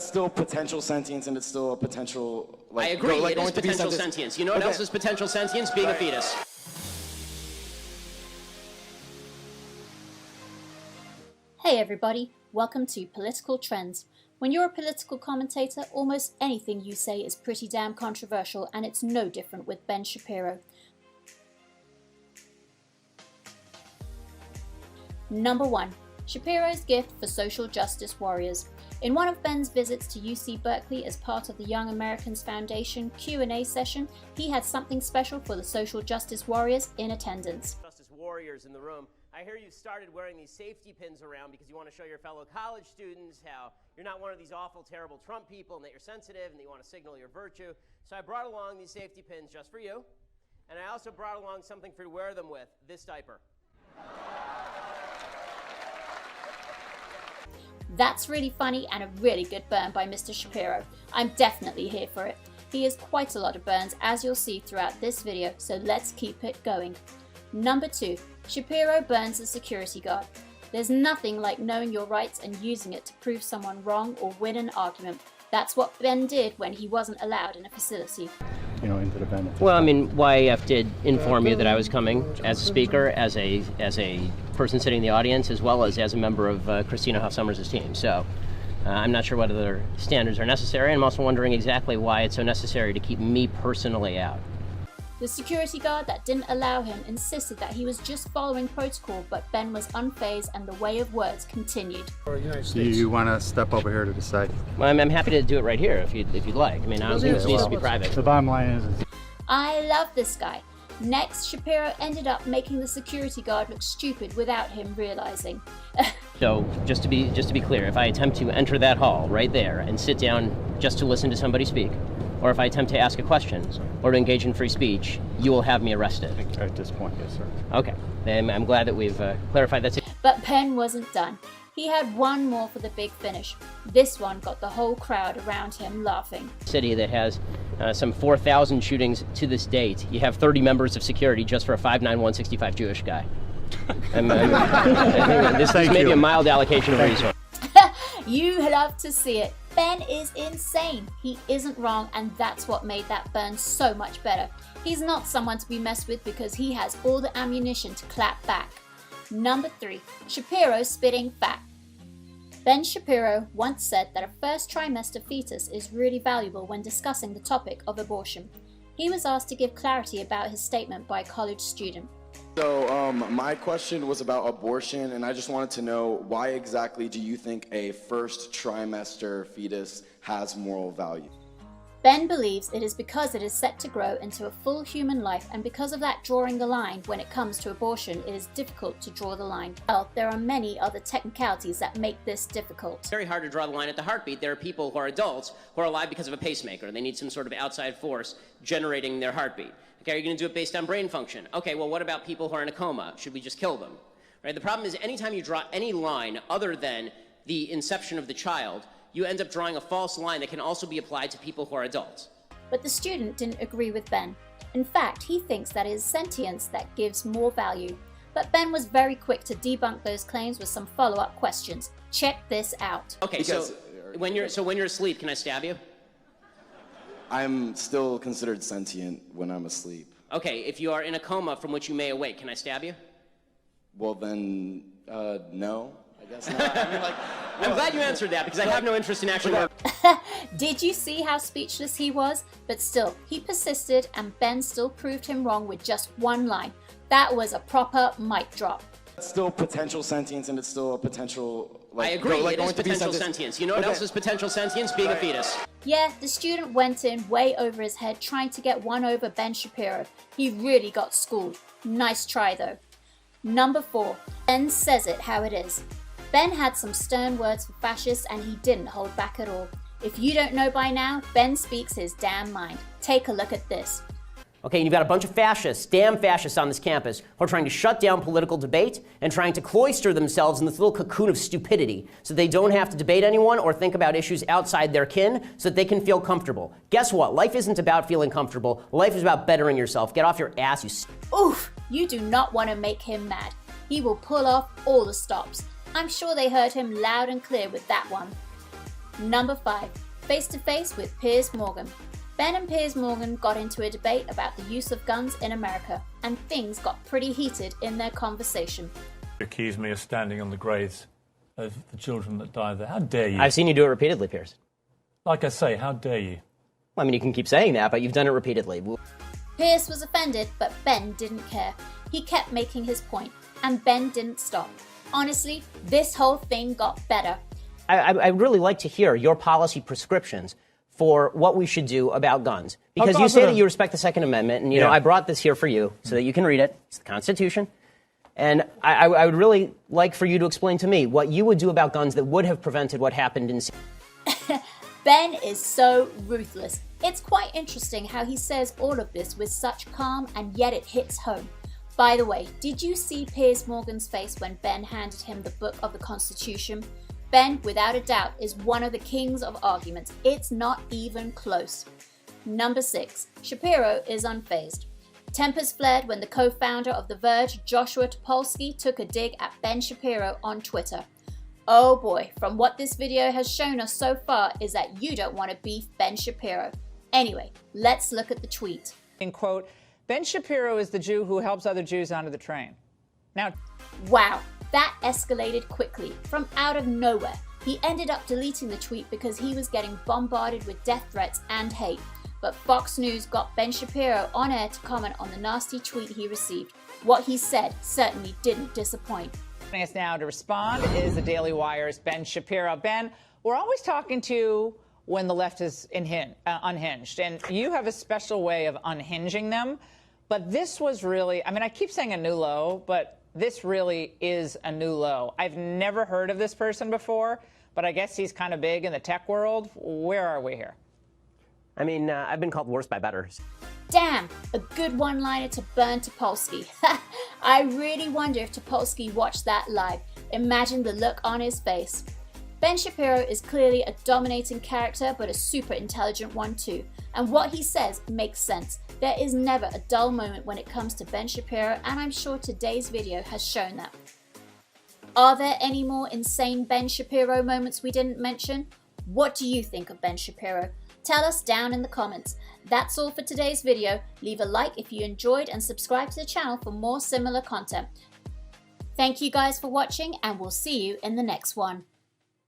that's still potential sentience, and it's still a potential, like, I agree, like, it is going to be potential sentience. You know what else is potential sentience? Being a fetus. Hey everybody, welcome to Political Trends. When you're a political commentator, almost anything you say is pretty damn controversial, and it's no different with Ben Shapiro. Number 1. Shapiro's gift for social justice warriors. In one of Ben's visits to UC Berkeley as part of the Young Americans Foundation Q&A session, he had something special for the social justice warriors in attendance. Justice warriors in the room. I hear you started wearing these safety pins around because you want to show your fellow college students how you're not one of these awful, terrible Trump people and that you're sensitive and that you want to signal your virtue. So I brought along these safety pins just for you. And I also brought along something for you to wear them with, this diaper. That's really funny and a really good burn by Mr. Shapiro. I'm definitely here for it. He has quite a lot of burns, as you'll see throughout this video, so let's keep it going. Number 2. Shapiro burns a security guard. There's nothing like knowing your rights and using it to prove someone wrong or win an argument. That's what Ben did when he wasn't allowed in a facility. Into the benefit. Well, I mean, YAF did inform you that I was coming as a speaker, as a person sitting in the audience, as well as a member of Christina Hoff Sommers' team. So I'm not sure what other standards are necessary. I'm also wondering exactly why it's so necessary to keep me personally out. The security guard that didn't allow him insisted that he was just following protocol, but Ben was unfazed and the way of words continued. Do you want to step over here to the side? Well, I'm happy to do it right here if you'd like. I mean, I don't think this needs to be private. The bottom line is I love this guy. Next, Shapiro ended up making the security guard look stupid without him realizing. So, just to be clear, if I attempt to enter that hall right there and sit down just to listen to somebody speak, or if I attempt to ask a question or to engage in free speech, you will have me arrested. at this point, yes, sir. Okay, I'm glad that we've clarified that. But Ben wasn't done. He had one more for the big finish. This one got the whole crowd around him laughing. City that has some 4,000 shootings to this date. You have 30 members of security just for a 5'9", 165 Jewish guy. I think this is maybe a mild allocation of resources. You love to see it. Ben is insane. He isn't wrong, and that's what made that burn so much better. He's not someone to be messed with because he has all the ammunition to clap back. Number 3. Shapiro Spitting Fat. Ben Shapiro once said that a first trimester fetus is really valuable when discussing the topic of abortion. He was asked to give clarity about his statement by a college student. So my question was about abortion, and I just wanted to know, why exactly do you think a first trimester fetus has moral value? Ben believes it is because it is set to grow into a full human life, and because of that drawing the line when it comes to abortion, it is difficult to draw the line. Well, there are many other technicalities that make this difficult. It's very hard to draw the line at the heartbeat. There are people who are adults who are alive because of a pacemaker. They need some sort of outside force generating their heartbeat. Okay, are you going to do it based on brain function? Okay, well, what about people who are in a coma? Should we just kill them? Right? The problem is anytime you draw any line other than the inception of the child, you end up drawing a false line that can also be applied to people who are adults. But the student didn't agree with Ben. In fact, he thinks that it is sentience that gives more value. But Ben was very quick to debunk those claims with some follow-up questions. Check this out. Okay, so when you're asleep, can I stab you? I'm still considered sentient when I'm asleep. Okay, if you are in a coma from which you may awake, can I stab you? Well then, no, I guess not. I mean, like, I'm glad you answered that because I have no interest in actually. Did you see how speechless he was? But still, he persisted, and Ben still proved him wrong with just one line. That was a proper mic drop. It's still potential sentience, and it's still a potential, like, I agree, like, it is potential sentience. You know what else is potential sentience? Being a fetus. Yeah, the student went in way over his head trying to get one over Ben Shapiro. He really got schooled. Nice try though. Number 4. Ben says it how it is. Ben had some stern words for fascists, and he didn't hold back at all. If you don't know by now, Ben speaks his damn mind. Take a look at this. Okay, and you've got a bunch of fascists, damn fascists on this campus, who are trying to shut down political debate and trying to cloister themselves in this little cocoon of stupidity so they don't have to debate anyone or think about issues outside their kin so that they can feel comfortable. Guess what? Life isn't about feeling comfortable. Life is about bettering yourself. Get off your ass, you Oof! You do not want to make him mad. He will pull off all the stops. I'm sure they heard him loud and clear with that one. Number 5, Face to Face with Piers Morgan. Ben and Piers Morgan got into a debate about the use of guns in America, and things got pretty heated in their conversation. You accuse me of standing on the graves of the children that died there. How dare you? I've seen you do it repeatedly, Piers. Like I say, how dare you? Well, I mean, you can keep saying that, but you've done it repeatedly. Piers was offended, but Ben didn't care. He kept making his point, and Ben didn't stop. Honestly, this whole thing got better. I'd really like to hear your policy prescriptions for what we should do about guns. Because you say that you respect the Second Amendment, and, you know, I brought this here for you so that you can read it. It's the Constitution. And I would really like for you to explain to me what you would do about guns that would have prevented what happened in... Ben is so ruthless. It's quite interesting how he says all of this with such calm, and yet it hits home. By the way, did you see Piers Morgan's face when Ben handed him the book of the Constitution? Ben, without a doubt, is one of the kings of arguments. It's not even close. Number 6, Shapiro is unfazed. Tempers flared when the co-founder of The Verge, Joshua Topolsky, took a dig at Ben Shapiro on Twitter. Oh boy, from what this video has shown us so far is that you don't want to beef Ben Shapiro. Anyway, let's look at the tweet. In quote, Ben Shapiro is the Jew who helps other Jews onto the train. Now, wow, that escalated quickly, from out of nowhere. He ended up deleting the tweet because he was getting bombarded with death threats and hate. But Fox News got Ben Shapiro on air to comment on the nasty tweet he received. What he said certainly didn't disappoint. joining us now to respond is the Daily Wire's Ben Shapiro. Ben, we're always talking to you when the left is unhinged, and you have a special way of unhinging them. But this was really, I mean, I keep saying a new low, but this really is a new low. I've never heard of this person before, but I guess he's kind of big in the tech world. Where are we here? I mean, I've been called worse by betters. Damn, a good one-liner to burn Topolsky. I really wonder if Topolsky watched that live. Imagine the look on his face. Ben Shapiro is clearly a dominating character, but a super intelligent one too. And what he says makes sense. There is never a dull moment when it comes to Ben Shapiro, and I'm sure today's video has shown that. Are there any more insane Ben Shapiro moments we didn't mention? What do you think of Ben Shapiro? Tell us down in the comments. That's all for today's video. Leave a like if you enjoyed and subscribe to the channel for more similar content. Thank you guys for watching, and we'll see you in the next one.